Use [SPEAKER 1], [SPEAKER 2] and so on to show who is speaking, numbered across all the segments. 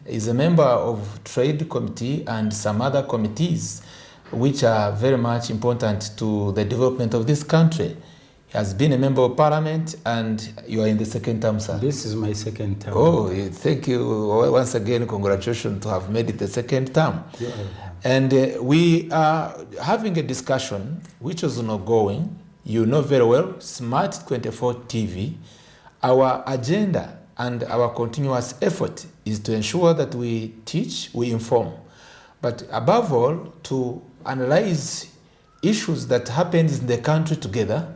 [SPEAKER 1] is a member of Trade Committee and some other committees which are very much important to the development of this country. He has been a member of parliament, and you are in the second term, sir.
[SPEAKER 2] This is my second term.
[SPEAKER 1] Oh, thank you once again. Congratulations to have made it the second term.
[SPEAKER 2] Yeah.
[SPEAKER 1] And we are having a discussion which is ongoing. You know very well, Smart 24 TV. Our agenda and our continuous effort is to ensure that we teach, we inform, but above all, to analyze issues that happen in the country together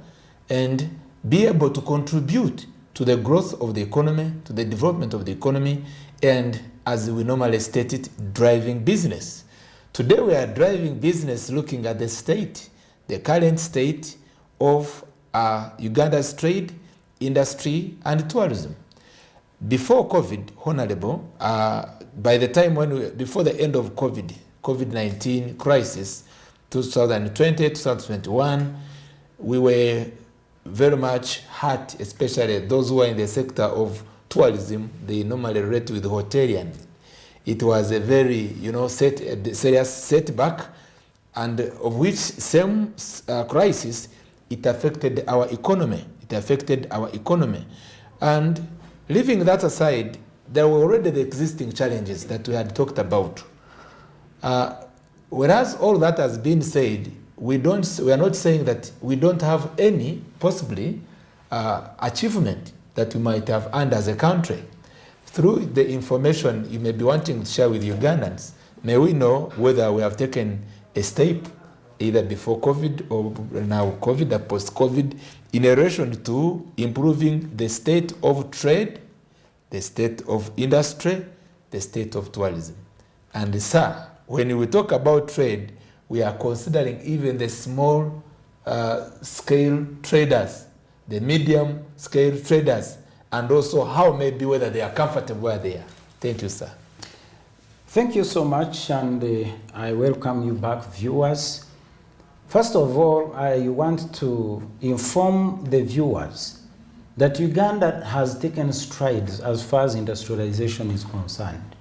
[SPEAKER 1] and be able to contribute to the growth of the economy, to the development of the economy, and as we normally state it, driving business. Today we are driving business looking at the state, the current state of Uganda's trade, industry, and tourism. Before COVID, Honorable, by the time before the end of COVID-19 crisis, 2020, 2021, we were very much hurt, especially those who are in the sector of tourism. They normally relate with hotelian. It was a very, serious setback, and of which same crisis, it affected our economy. And leaving that aside, there were already the existing challenges that we had talked about. Whereas all that has been said, we are not saying that we don't have any, possibly, achievement that we might have earned as a country. Through the information you may be wanting to share with Ugandans, may we know whether we have taken a step, either before COVID or now COVID or post-COVID, in relation to improving the state of trade, the state of industry, the state of tourism. And sir, when we talk about trade, we are considering even the small scale traders, the medium scale traders, and also how maybe whether they are comfortable where they are. Thank you, sir.
[SPEAKER 2] Thank you so much, and I welcome you back, viewers. First of all, I want to inform the viewers that Uganda has taken strides as far as industrialization is concerned.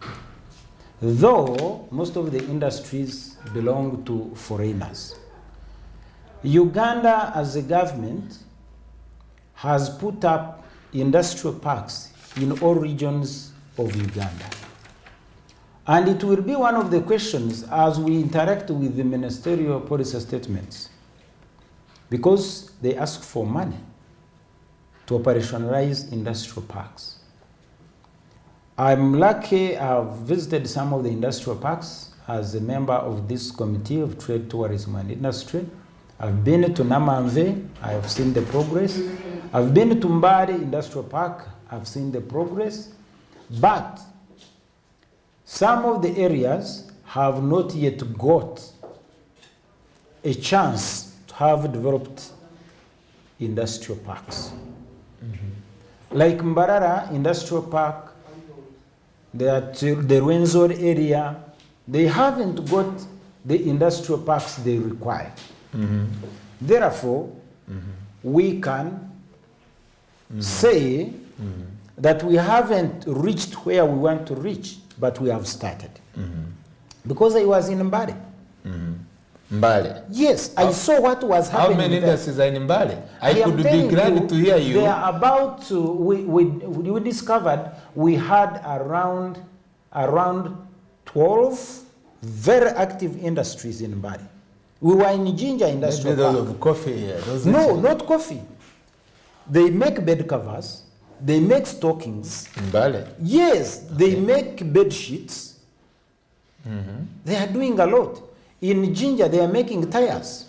[SPEAKER 2] Though most of the industries belong to foreigners, Uganda as a government has put up industrial parks in all regions of Uganda. And it will be one of the questions as we interact with the ministerial policy statements, because they ask for money to operationalize industrial parks. I'm lucky I've visited some of the industrial parks as a member of this Committee of Trade, Tourism and Industry. I've been to Namanve, I have seen the progress. I've been to Mbari Industrial Park, I've seen the progress. But some of the areas have not yet got a chance to have developed industrial parks. Like Mbarara Industrial Park, the Rwenzori area, they haven't got the industrial parks they require. Therefore, we can say that we haven't reached where we want to reach, but we have started. Because I was in Mbale.
[SPEAKER 1] Mbale?
[SPEAKER 2] Yes, I saw what was happening.
[SPEAKER 1] How many industries are in Mbale? I could be glad to hear you.
[SPEAKER 2] They are about to, we discovered we had around 12 very active industries in Mbale. We were in Ginger Industrial Park.
[SPEAKER 1] Maybe those of coffee.
[SPEAKER 2] No, not coffee. They make bed covers. They make stockings.
[SPEAKER 1] Mbale?
[SPEAKER 2] Yes, they make bed sheets. They are doing a lot. In Ginger, they are making tires.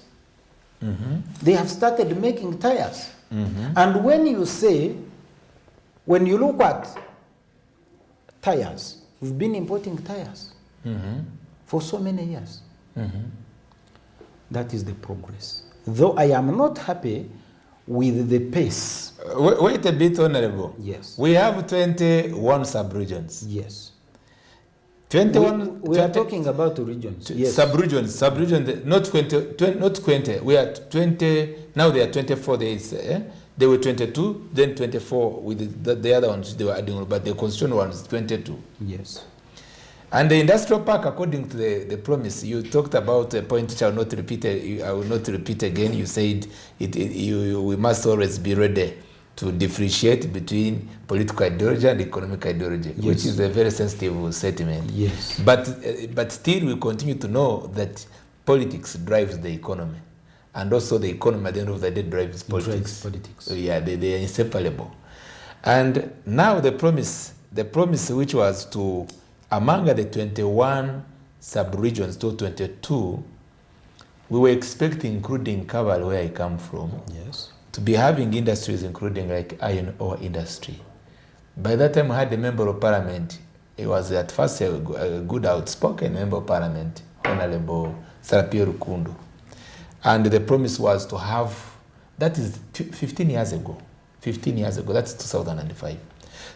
[SPEAKER 2] They have started making tires. And when you look at tires, we've been importing tires for so many years. That is the progress. Though I am not happy with the pace.
[SPEAKER 1] Wait a bit, Honorable.
[SPEAKER 2] Yes.
[SPEAKER 1] We have 21 sub-regions.
[SPEAKER 2] Yes.
[SPEAKER 1] 21.
[SPEAKER 2] We are talking about regions. Yes.
[SPEAKER 1] Sub-regions, not 20. We are 20. Now they are 24 days. They were 22, then 24 with the other ones they were adding, but the constituent ones 22.
[SPEAKER 2] Yes.
[SPEAKER 1] And the industrial park, according to the promise, you talked about a point which I will not repeat. I will not repeat again. You said we must always be ready to differentiate between political ideology and economic ideology, yes, which is a very sensitive statement.
[SPEAKER 2] Yes.
[SPEAKER 1] But still, we continue to know that politics drives the economy, and also the economy at the end of the day drives politics.
[SPEAKER 2] So
[SPEAKER 1] yeah, they are inseparable. And now the promise which was to, among the 21 sub-regions to 22, we were expecting, including Kabale, where I come from,
[SPEAKER 2] yes,
[SPEAKER 1] to be having industries including like iron ore industry. By that time, I had a member of parliament. He was at first a good outspoken member of parliament, Honorable Sarapio Rukundu. And the promise was to have, that is 15 years ago, that's 2005.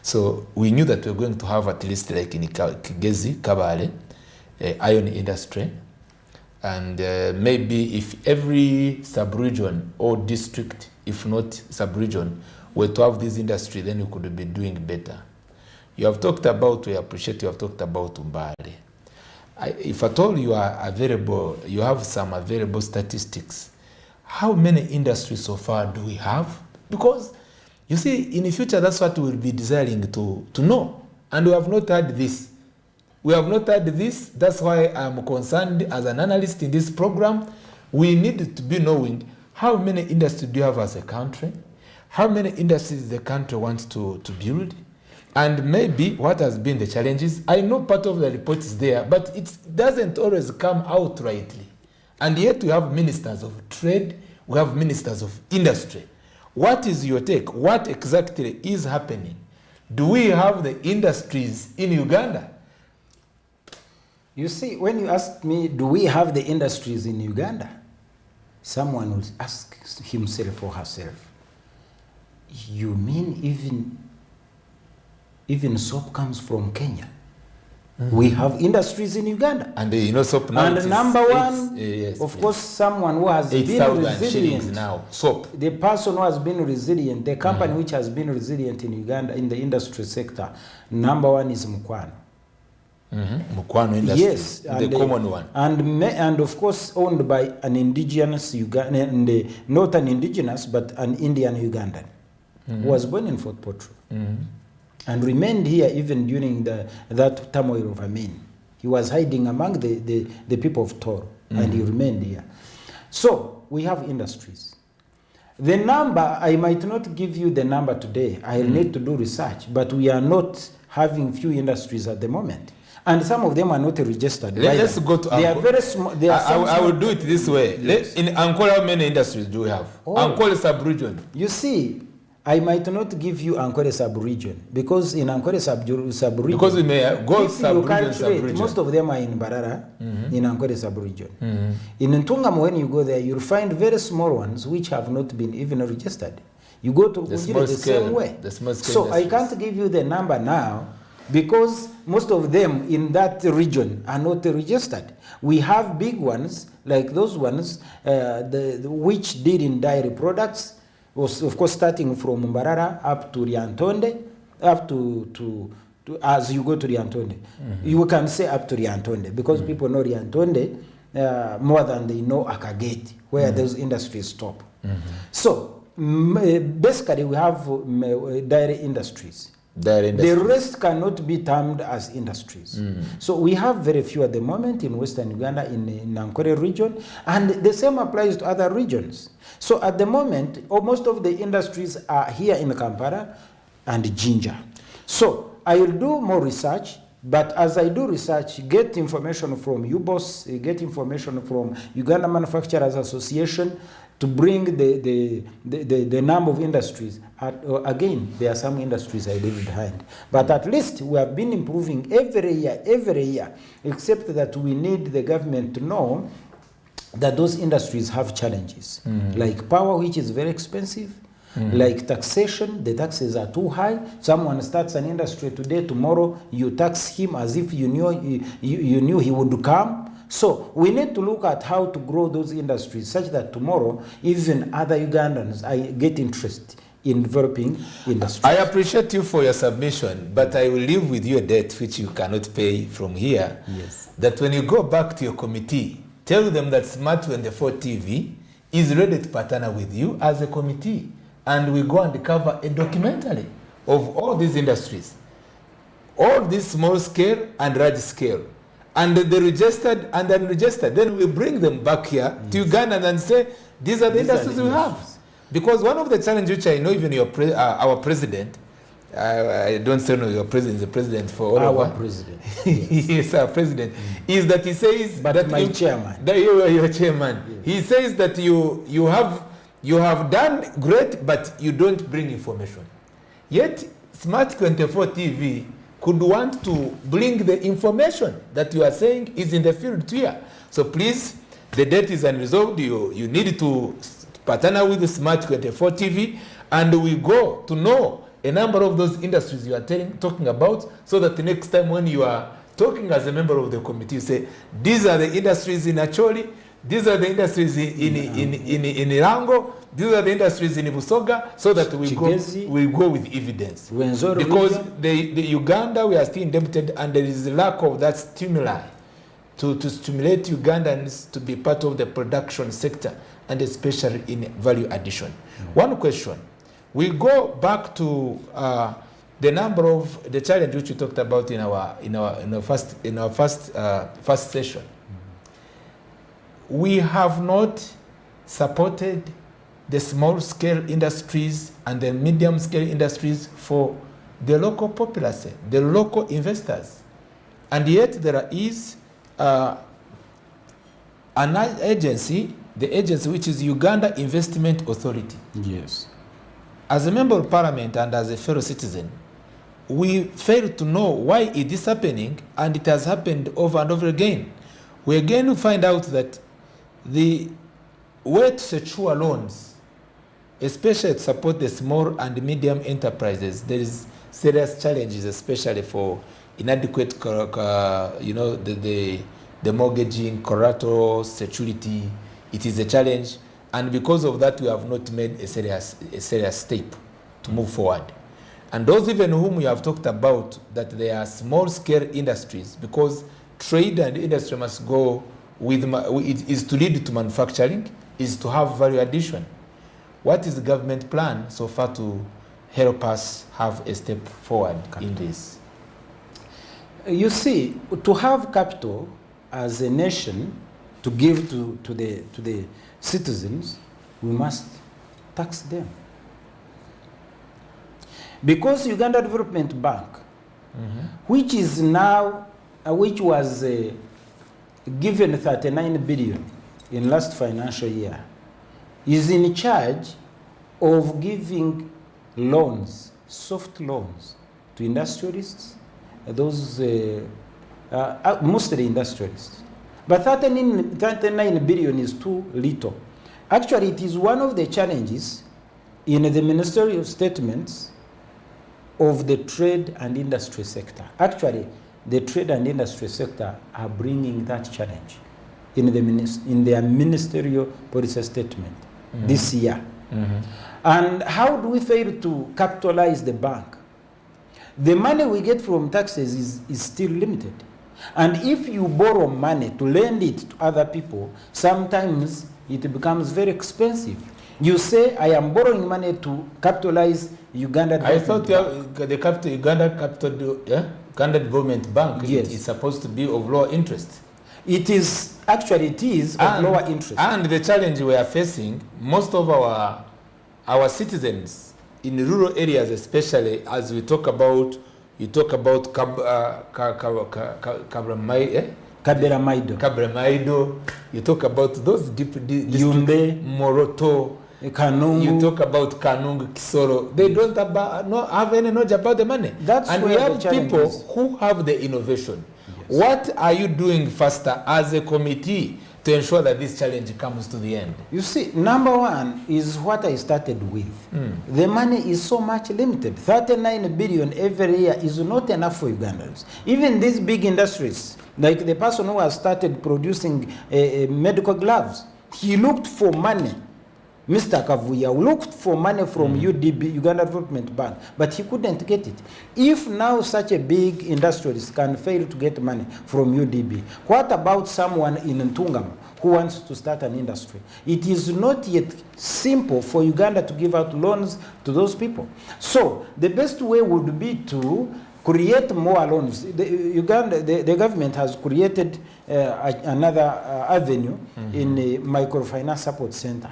[SPEAKER 1] So we knew that we were going to have at least like in Kigezi, Kabale, iron industry. And maybe if every sub-region or district, if not sub-region, were to have this industry, then we could be doing better. You have talked about, we appreciate you have talked about Mbale. If at all you are available, you have some available statistics, how many industries so far do we have? Because you see, in the future, that's what we will be desiring to know. And we have not had this. That's why I'm concerned as an analyst in this program. We need to be knowing how many industries do you have as a country, how many industries the country wants to build, and maybe what has been the challenges. I know part of the report is there, but it doesn't always come out rightly. And yet we have ministers of trade, we have ministers of industry. What is your take? What exactly is happening? Do we have the industries in Uganda?
[SPEAKER 2] You see, when you ask me, do we have the industries in Uganda? Someone will ask himself or herself, you mean even soap comes from Kenya? Mm-hmm. We have industries in Uganda.
[SPEAKER 1] And you know, soap now.
[SPEAKER 2] And number one, of course, someone who has been resilient
[SPEAKER 1] now. Soap.
[SPEAKER 2] The person who has been resilient, the company which has been resilient in Uganda in the industry sector, number one is Mukwano.
[SPEAKER 1] Mukwano industry.
[SPEAKER 2] Yes,
[SPEAKER 1] the common one.
[SPEAKER 2] And of course owned by an indigenous Ugandan, not an indigenous, but an Indian Ugandan, who was born in Fort Portal. And remained here even during that turmoil of Amin. He was hiding among the people of Toro, and he remained here. So we have industries. The number, I might not give you the number today. I'll need to do research, but we are not having few industries at the moment. And some of them are not registered.
[SPEAKER 1] Let's go to
[SPEAKER 2] They are very small.
[SPEAKER 1] I will do it this way. Yes. In Angola, how many industries do we have? Angola sub-region.
[SPEAKER 2] You see, I might not give you Ankole sub-region, because in Ankole sub-region,
[SPEAKER 1] because we may go sub-region.
[SPEAKER 2] Most of them are in Barara, in Ankole sub-region. In Ntungamo, when you go there, you'll find very small ones which have not been even registered. You go to Ujiri the same way. So I can't give you the number now, because most of them in that region are not registered. We have big ones, like those ones, which deal in dairy products, was of course starting from Mbarara up to Riantonde, up to as you go to Riantonde. You can say up to Riantonde, because people know Riantonde more than they know Akageti, where those industries stop. So basically we have dairy industries. The rest cannot be termed as industries. So we have very few at the moment in Western Uganda, in Ankole region, and the same applies to other regions. So at the moment, most of the industries are here in Kampala and Jinja. So I will do more research, but as I do research, get information from UBOS, get information from Uganda Manufacturers Association, to bring the number of industries. Again, there are some industries I leave behind. But at least we have been improving every year, except that we need the government to know that those industries have challenges, like power, which is very expensive, like taxation, the taxes are too high. Someone starts an industry today, tomorrow you tax him as if you knew he would come. So we need to look at how to grow those industries such that tomorrow even other Ugandans get interest in developing industries.
[SPEAKER 1] I appreciate you for your submission, but I will leave with you a debt which you cannot pay from here.
[SPEAKER 2] Yes.
[SPEAKER 1] That when you go back to your committee, tell them that Smart 24 TV is ready to partner with you as a committee, and we go and cover a documentary of all these industries, all this small scale and large scale, and the registered and unregistered. Then we bring them back here to Uganda and say, these are the industries we have. Because one of the challenges which I know even our president, I don't say no, your president is the president for all
[SPEAKER 2] our
[SPEAKER 1] of us.
[SPEAKER 2] president.
[SPEAKER 1] Yes, our president. Is that he says
[SPEAKER 2] But
[SPEAKER 1] that
[SPEAKER 2] my chairman.
[SPEAKER 1] That you are your chairman. Yes. He says that you have done great, but you don't bring information. Yet Smart 24 TV could want to bring the information that you are saying is in the field here. So please, the debt is unresolved. You need to partner with the Smart 24 TV, and we go to know a number of those industries you are talking about, so that the next time when you are talking as a member of the committee, you say, these are the industries in Acholi, these are the industries in Irango, these are the industries in Busoga, so that we go with evidence. Because the Uganda, we are still indebted, and there is a lack of that stimuli to stimulate Ugandans to be part of the production sector, and especially in value addition. One question. We go back to the number of the challenge which we talked about in our first session. We have not supported the small scale industries and the medium scale industries for the local populace, the local investors, and yet there is an agency, the agency which is Uganda Investment Authority.
[SPEAKER 2] Yes.
[SPEAKER 1] As a member of parliament and as a fellow citizen, we fail to know why it is happening, and it has happened over and over again. We again find out that the way to secure loans, especially to support the small and medium enterprises, there is serious challenges, especially for inadequate, the mortgaging, collateral, security. It is a challenge. And because of that, we have not made a serious step to move forward. And those even whom we have talked about, that they are small-scale industries, because trade and industry must go with, it is to lead to manufacturing, is to have value addition. What is the government plan so far to help us have a step forward in this?
[SPEAKER 2] You see, to have capital as a nation to give to the citizens, we must tax them. Because Uganda Development Bank, which is now, which was given 39 billion in last financial year, is in charge of giving loans, soft loans, to industrialists, those mostly industrialists. But 39 billion is too little. Actually, it is one of the challenges in the ministerial statements of the trade and industry sector. Actually, the trade and industry sector are bringing that challenge in their ministerial policy statement this year. And how do we fail to capitalize the bank? The money we get from taxes is still limited. And if you borrow money to lend it to other people, sometimes it becomes very expensive. You say, I am borrowing money to capitalize Uganda.
[SPEAKER 1] I thought the Uganda Development Bank, yes, is supposed to be of lower interest.
[SPEAKER 2] It is, actually it is of lower interest.
[SPEAKER 1] And the challenge we are facing, most of our citizens in rural areas, especially as we talk about, you talk about Kabramaido, you talk about those deep
[SPEAKER 2] Yumbe,
[SPEAKER 1] Moroto,
[SPEAKER 2] Kanungu.
[SPEAKER 1] You talk about Kanungu, Kisoro. They don't have any knowledge about the money. And we have people who have the innovation. Yes. What are you doing faster as a committee to ensure that this challenge comes to the end?
[SPEAKER 2] You see, number one is what I started with. The money is so much limited. 39 billion every year is not enough for Ugandans. Even these big industries, like the person who has started producing medical gloves, he looked for money Mr. Kavuya looked for money from UDB, Uganda Development Bank, but he couldn't get it. If now such a big industrialist can fail to get money from UDB, what about someone in Ntungamo who wants to start an industry? It is not yet simple for Uganda to give out loans to those people. So the best way would be to create more loans. The government has created another avenue in the microfinance support center.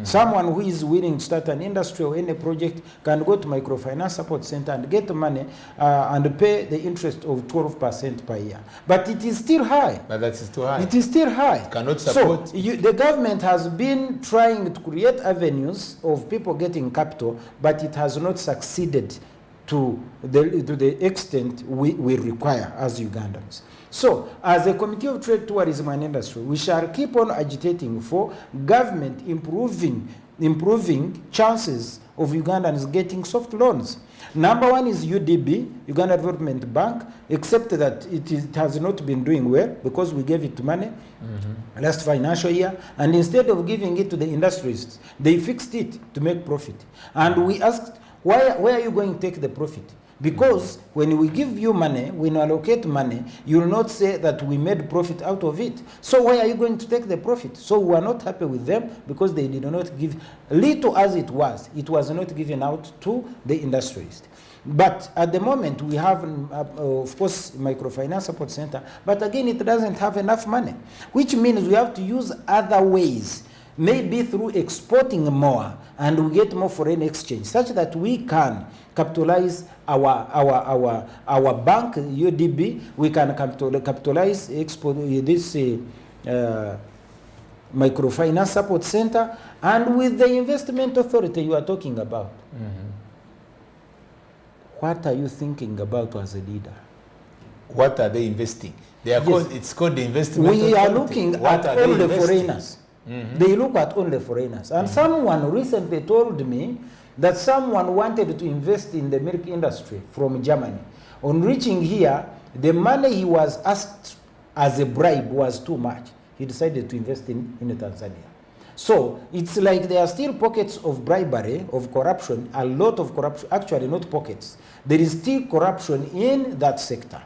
[SPEAKER 2] Someone who is willing to start an industry or any project can go to microfinance support center and get money and pay the interest of 12% per year. But it is still high.
[SPEAKER 1] But that is too high.
[SPEAKER 2] It is still high.
[SPEAKER 1] It cannot support.
[SPEAKER 2] So the government has been trying to create avenues of people getting capital, but it has not succeeded to the extent we require as Ugandans. So, as a Committee of Trade, Tourism and Industry, we shall keep on agitating for government improving chances of Ugandans getting soft loans. Number one is UDB, Uganda Development Bank, except that it has not been doing well because we gave it money last financial year, and instead of giving it to the industrialists, they fixed it to make profit. And we asked, where are you going to take the profit? Because when we give you money, when you allocate money, you will not say that we made profit out of it. So where are you going to take the profit? So we are not happy with them because they did not give, little as it was not given out to the industrialists. But at the moment, we have, of course, microfinance support center, but again, it doesn't have enough money, which means we have to use other ways, maybe through exporting more, and we get more foreign exchange, such that we can capitalize our bank, UDB, we can capitalize export this microfinance support center, and with the investment authority you are talking about. What are you thinking about as a leader?
[SPEAKER 1] What are they investing? They are called, it's called the investment
[SPEAKER 2] We
[SPEAKER 1] authority.
[SPEAKER 2] are looking at all the foreigners. They look at all the foreigners. And someone recently told me that someone wanted to invest in the milk industry from Germany. On reaching here, the money he was asked as a bribe was too much. He decided to invest in Tanzania. So it's like there are still pockets of bribery, of corruption, a lot of corruption, actually not pockets. There is still corruption in that sector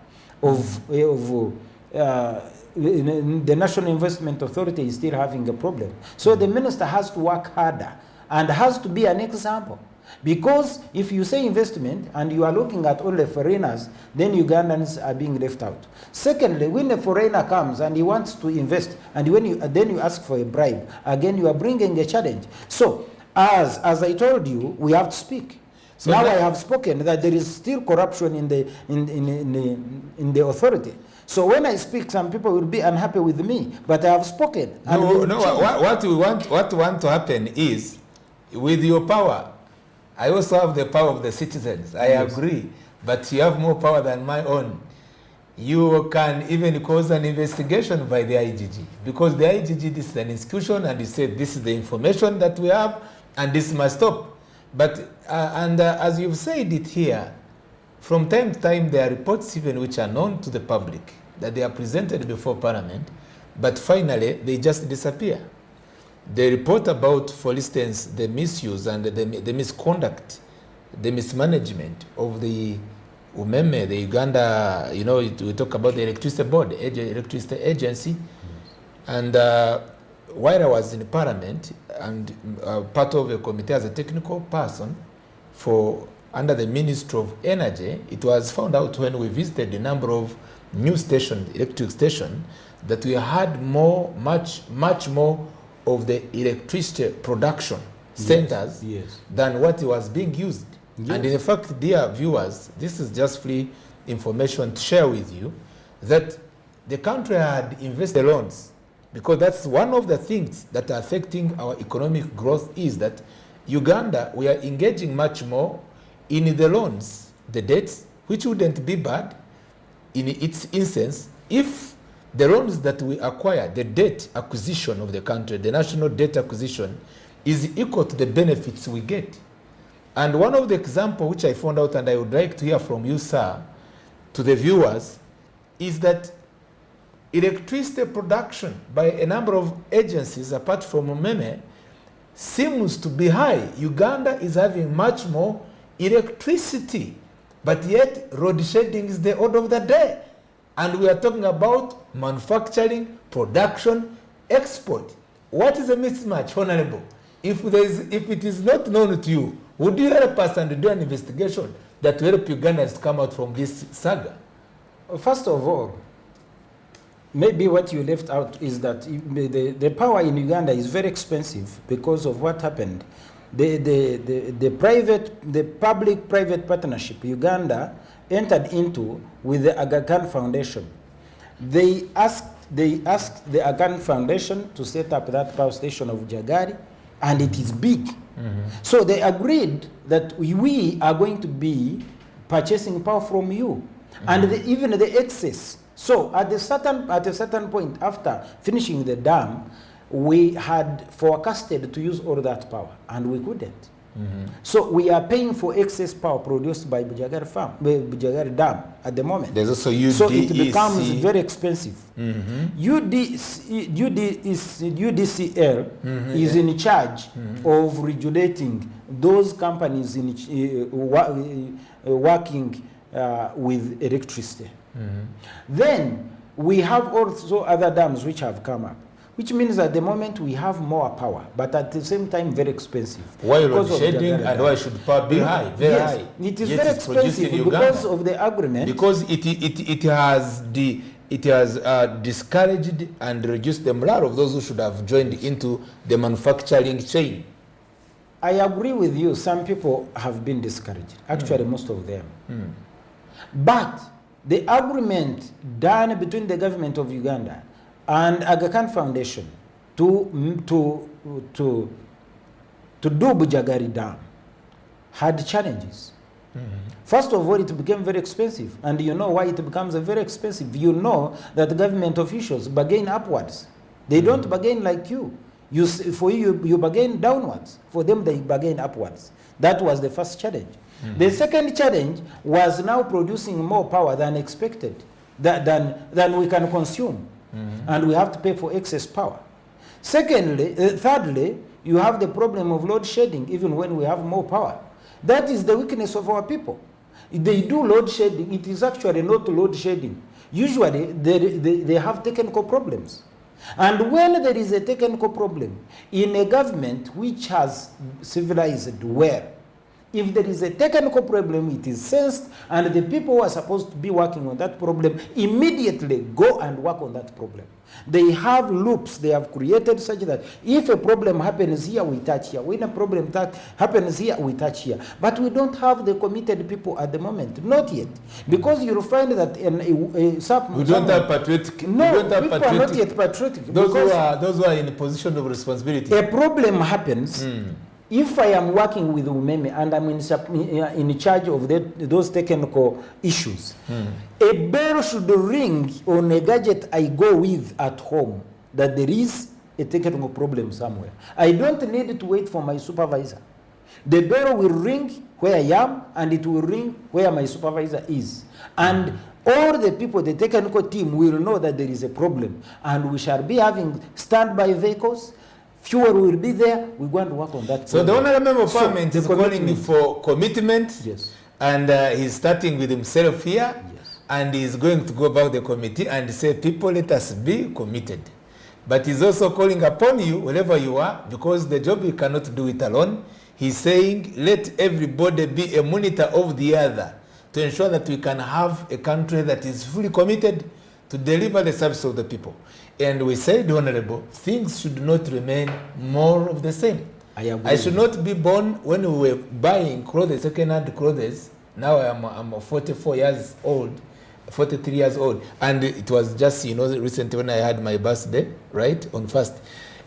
[SPEAKER 2] the National Investment Authority is still having a problem. So the minister has to work harder and has to be an example. Because if you say investment and you are looking at all the foreigners, then Ugandans are being left out. Secondly, when a foreigner comes and he wants to invest, and then you ask for a bribe, again you are bringing a challenge. So, as I told you, we have to speak. So now I have spoken that there is still corruption in the authority. So when I speak, some people will be unhappy with me, but I have spoken.
[SPEAKER 1] What want to happen is, with your power, I also have the power of the citizens. I agree, but you have more power than my own. You can even cause an investigation by the IGG, because the IGG is an institution, and he said this is the information that we have, and this must stop. But as you've said it here, from time to time there are reports even which are known to the public that they are presented before Parliament, but finally they just disappear. They report about, for instance, the misuse and the misconduct, the mismanagement of the UMEME, the Uganda, we talk about the electricity board, electricity agency. And while I was in Parliament and part of a committee as a technical person under the Ministry of Energy, it was found out when we visited a number of new stations, electric stations, that we had much more of the electricity production centers than what was being used. And in fact, dear viewers, this is just free information to share with you, that the country had invested loans, because that's one of the things that are affecting our economic growth, is that Uganda, we are engaging much more in the loans, the debts, which wouldn't be bad in its instance if the loans that we acquire, the debt acquisition of the country, the national debt acquisition, is equal to the benefits we get. And one of the examples which I found out, and I would like to hear from you, sir, to the viewers, is that electricity production by a number of agencies apart from UMEME seems to be high. Uganda is having much more electricity, but yet road shedding is the order of the day. And we are talking about manufacturing, production, export. What is a mismatch, Honorable? If it is not known to you, would you help us and do an investigation that will help Ugandans to come out from this saga?
[SPEAKER 2] First of all, maybe what you left out is that the power in Uganda is very expensive because of what happened. The public-private partnership Uganda entered into with the Aga Khan Foundation. They asked the Aga Khan Foundation to set up that power station of Jagari, and it is big. So they agreed that we are going to be purchasing power from you, and even the excess. So at a certain point after finishing the dam, we had forecasted to use all that power, and we couldn't. So we are paying for excess power produced by Bujagari Dam at the moment.
[SPEAKER 1] There's also UDEC.
[SPEAKER 2] So it becomes very expensive. UDCL is in charge of regulating those companies working with electricity. Then we have also other dams which have come up, which means at the moment we have more power, but at the same time very expensive.
[SPEAKER 1] Why road shedding and why should power be high? Very high.
[SPEAKER 2] It is very expensive because of the agreement.
[SPEAKER 1] Because it has discouraged and reduced the morale of those who should have joined into the manufacturing chain.
[SPEAKER 2] I agree with you. Some people have been discouraged. Actually, most of them. But the agreement done between the government of Uganda and Aga Khan Foundation to do Bujagari Dam had challenges. First of all, it became very expensive. And you know why it becomes very expensive? You know that the government officials bargain upwards. They don't bargain like you. For you bargain downwards. For them, they bargain upwards. That was the first challenge. The second challenge was now producing more power than expected, than we can consume. And we have to pay for excess power. Thirdly, you have the problem of load shedding, even when we have more power. That is the weakness of our people. They do load shedding. It is actually not load shedding. Usually, they have technical problems. And when there is a technical problem in a government which has civilized well, if there is a technical problem, it is sensed, and the people who are supposed to be working on that problem immediately go and work on that problem. They have loops they have created such that if a problem happens here, we touch here. When a problem happens here, we touch here. But we don't have the committed people at the moment. Not yet. Because you'll find that
[SPEAKER 1] we don't have patriotic.
[SPEAKER 2] No, people are not yet patriotic.
[SPEAKER 1] Those who are in a position of responsibility.
[SPEAKER 2] A problem happens. If I am working with Umeme and I'm in charge of those technical issues, a bell should ring on a gadget I go with at home that there is a technical problem somewhere. I don't need to wait for my supervisor. The bell will ring where I am, and it will ring where my supervisor is. And all the people, the technical team, will know that there is a problem. And we shall be having standby vehicles. Fuel will be there. We're going to work on that.
[SPEAKER 1] So the honorable member of parliament is calling for commitment.
[SPEAKER 2] Yes.
[SPEAKER 1] And he's starting with himself here.
[SPEAKER 2] Yes.
[SPEAKER 1] And he's going to go back the committee and say, people, let us be committed. But he's also calling upon you, wherever you are, because the job you cannot do it alone. He's saying, let everybody be a monitor of the other to ensure that we can have a country that is fully committed to deliver the service of the people. And we said, Honorable, things should not remain more of the same. I should not be born when we were buying clothes, second-hand clothes. Now I'm 44 years old, 43 years old. And it was just, recently when I had my birthday, right, on 1st.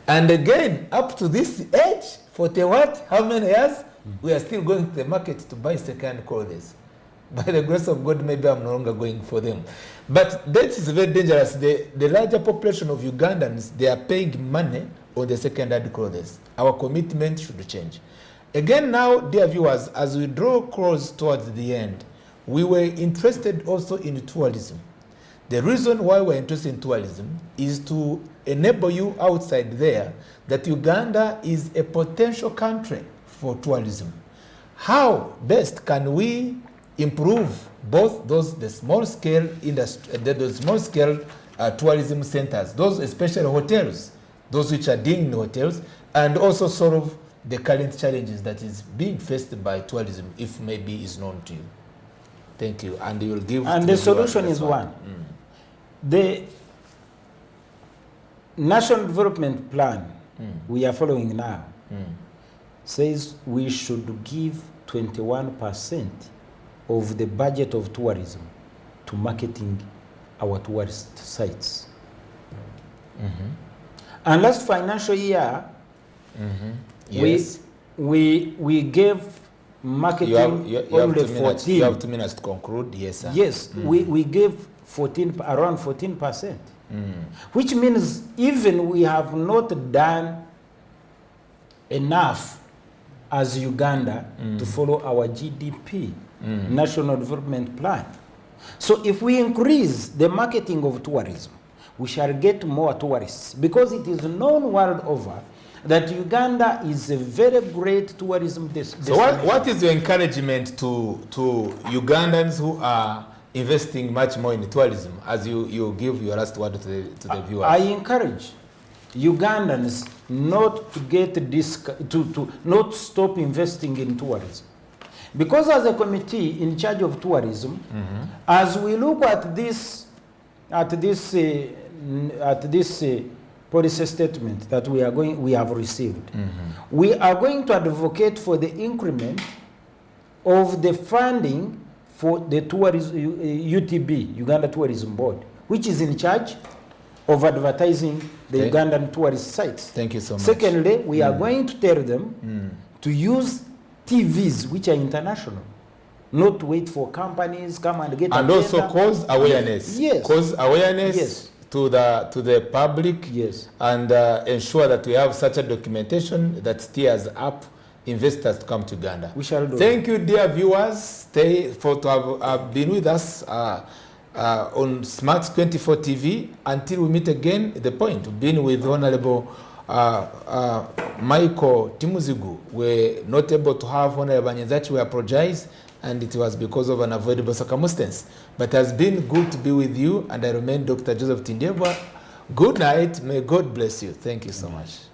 [SPEAKER 1] And again, up to this age, 40 what? How many years? We are still going to the market to buy second-hand clothes. By the grace of God, maybe I'm no longer going for them. But that is very dangerous. The larger population of Ugandans, they are paying money on the second-hand clothes. Our commitment should change. Again now, dear viewers, as we draw close towards the end, we were interested also in tourism. The reason why we're interested in tourism is to enable you outside there that Uganda is a potential country for tourism. How best can we improve both the small scale industry, the small scale tourism centers, those especially hotels, those which are dealing in hotels, and also solve the current challenges that is being faced by tourism, if maybe is known to you. Thank you. And you will give.
[SPEAKER 2] And the solution is one. The National Development Plan we are following now says we should give 21% of the budget of tourism to marketing our tourist sites. And last financial year,
[SPEAKER 1] yes,
[SPEAKER 2] we gave marketing only 14.
[SPEAKER 1] You have 2 minutes to conclude. Yes, sir.
[SPEAKER 2] Yes, we gave around 14%, which means even we have not done enough as Uganda to follow our GDP, National Development Plan. So if we increase the marketing of tourism, we shall get more tourists, because it is known world over that Uganda is a very great tourism destination.
[SPEAKER 1] So what is your encouragement to Ugandans who are investing much more in tourism, as you give your last word to the viewers?
[SPEAKER 2] I encourage Ugandans not to get to not stop investing in tourism, because as a committee in charge of tourism, as we look at this policy statement that we have received, we are going to advocate for the increment of the funding for the tourism, UTB, Uganda Tourism Board, which is in charge of advertising the Ugandan tourist sites.
[SPEAKER 1] Thank you so much.
[SPEAKER 2] Secondly, we are going to tell them to use TVs which are international, not wait for companies come and get.
[SPEAKER 1] And also cause awareness.
[SPEAKER 2] Yes.
[SPEAKER 1] Cause awareness.
[SPEAKER 2] Yes.
[SPEAKER 1] To the public.
[SPEAKER 2] Yes.
[SPEAKER 1] And ensure that we have such a documentation that steers up investors to come to Uganda.
[SPEAKER 2] We shall do.
[SPEAKER 1] Thank you, dear viewers, to have been with us on Smart 24 TV. Until we meet again, the point of being with Honorable Michael Timuzigu, we're not able to have Honorable Nyezachi. We apologize, and it was because of an avoidable circumstance. But it has been good to be with you, and I remain Dr. Joseph Tindebwa. Good night. May God bless you. Thank you so much.